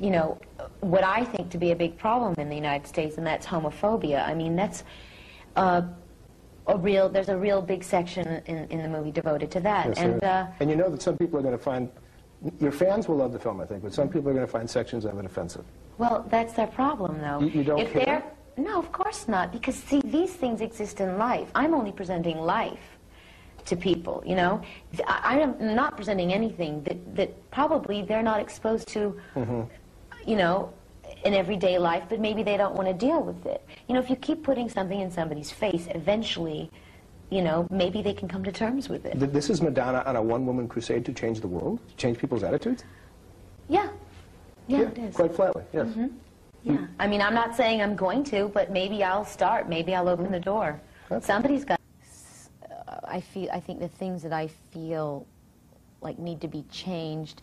you know, what I think to be a big problem in the United States, and that's homophobia. I mean, that's there's a real big section in the movie devoted to that. Yes, and you know that some people are going to find, your fans will love the film, I think, but some people are going to find sections of it offensive. Well, that's their problem, though. You don't care? No, of course not, because, see, these things exist in life. I'm only presenting life to people, you know. I'm not presenting anything that probably they're not exposed to, you know, in everyday life, but maybe they don't want to deal with it. You know, if you keep putting something in somebody's face, eventually, you know, maybe they can come to terms with it. This is Madonna on a one-woman crusade to change the world, to change people's attitudes? Yeah. Yeah, it is. Quite flatly, yes. Yeah. I mean, I'm not saying I'm going to, but maybe I'll start. Maybe I'll open the door. Okay. Somebody's got... I think the things that I feel like need to be changed,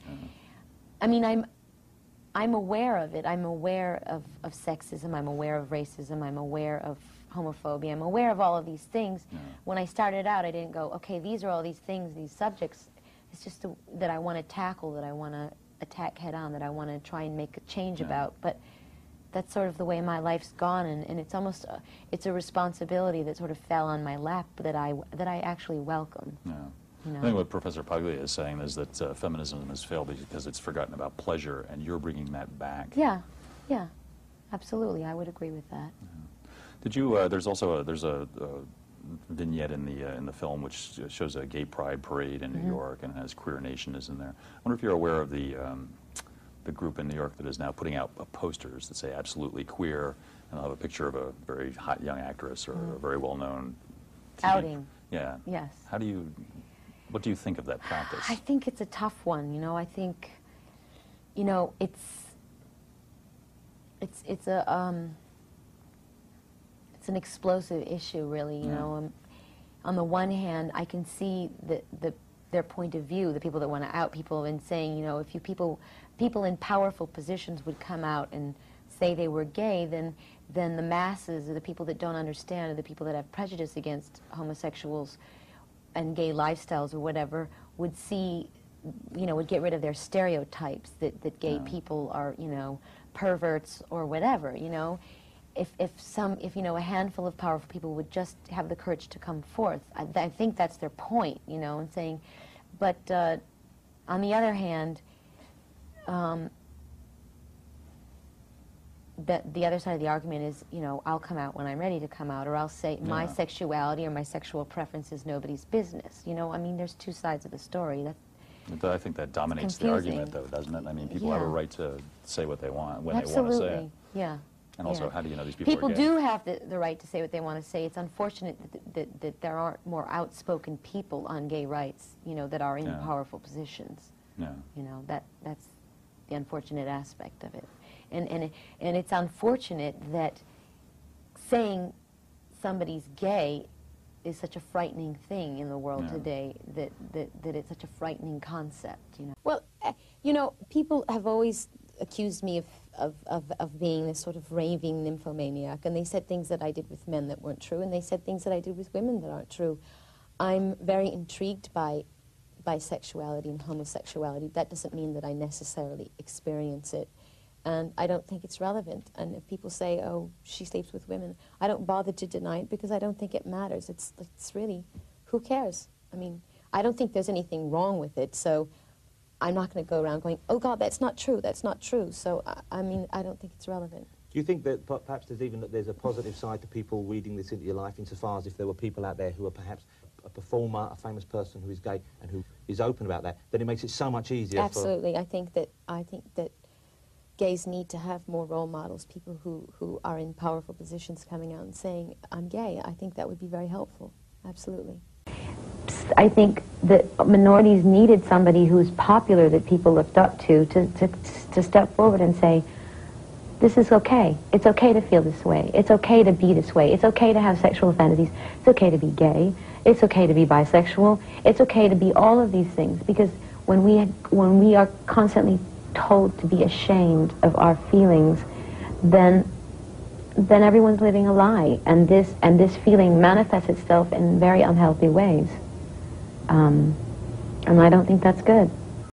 I mean, I'm aware of it. I'm aware of sexism. I'm aware of racism. I'm aware of homophobia. I'm aware of all of these things. When I started out, I didn't go, okay, these are all these things, these subjects. It's just that I want to tackle, that I want to attack head on, that I want to try and make a change about. But that's sort of the way my life's gone, and it's almost it's a responsibility that sort of fell on my lap that I actually welcome. Yeah. You know? I think what Professor Paglia is saying is that feminism has failed because it's forgotten about pleasure, and you're bringing that back. Yeah, yeah, absolutely. I would agree with that. Did you? There's also a vignette in the film which shows a gay pride parade in New York, and has Queer Nation is in there. I wonder if you're aware of the group in New York that is now putting out posters that say "Absolutely Queer," and they'll have a picture of a very hot young actress or a very well-known outing. Yeah. Yes. What do you think of that practice? I think it's a tough one. You know, I think, you know, it's an explosive issue, really. You know, on the one hand, I can see their point of view, the people that want to out people, and saying, you know, if people in powerful positions would come out and say they were gay, then the masses, or the people that don't understand, or the people that have prejudice against homosexuals and gay lifestyles or whatever, would see, you know, would get rid of their stereotypes that gay people are, you know, perverts or whatever, you know. If you know, a handful of powerful people would just have the courage to come forth, I think that's their point, you know, and saying, but on the other hand, the other side of the argument is, you know, I'll come out when I'm ready to come out, or I'll say my sexuality or my sexual preference is nobody's business. You know, I mean, there's two sides of the story. I think that dominates the argument, though, doesn't it? I mean, people have a right to say what they want when they want to say it. Yeah. And also, how do you know these people are gay? do have the right to say what they want to say. It's unfortunate that there aren't more outspoken people on gay rights, you know, that are in powerful positions. Yeah. You know, that's the unfortunate aspect of it. And it's unfortunate that saying somebody's gay is such a frightening thing in the world today, that it's such a frightening concept, you know. Well, you know, people have always accused me of being this sort of raving nymphomaniac, and they said things that I did with men that weren't true, and they said things that I did with women that aren't true. I'm very intrigued by bisexuality and homosexuality. That doesn't mean that I necessarily experience it. And I don't think it's relevant. And if people say, oh, she sleeps with women, I don't bother to deny it because I don't think it matters. It's really, who cares? I mean, I don't think there's anything wrong with it, so I'm not going to go around going, oh, God, that's not true, that's not true. So, I mean, I don't think it's relevant. Do you think that perhaps there's a positive side to people reading this into your life, insofar as if there were people out there who are perhaps a performer, a famous person who is gay and who is open about that, then it makes it so much easier? Absolutely. I think that gays need to have more role models, people who are in powerful positions coming out and saying, I'm gay. I think that would be very helpful. Absolutely. I think that minorities needed somebody who's popular, that people looked up to step forward and say, this is okay. It's okay to feel this way. It's okay to be this way. It's okay to have sexual fantasies. It's okay to be gay. It's okay to be bisexual. It's okay to be all of these things, because when we are constantly told to be ashamed of our feelings, then everyone's living a lie, and this feeling manifests itself in very unhealthy ways, and I don't think that's good.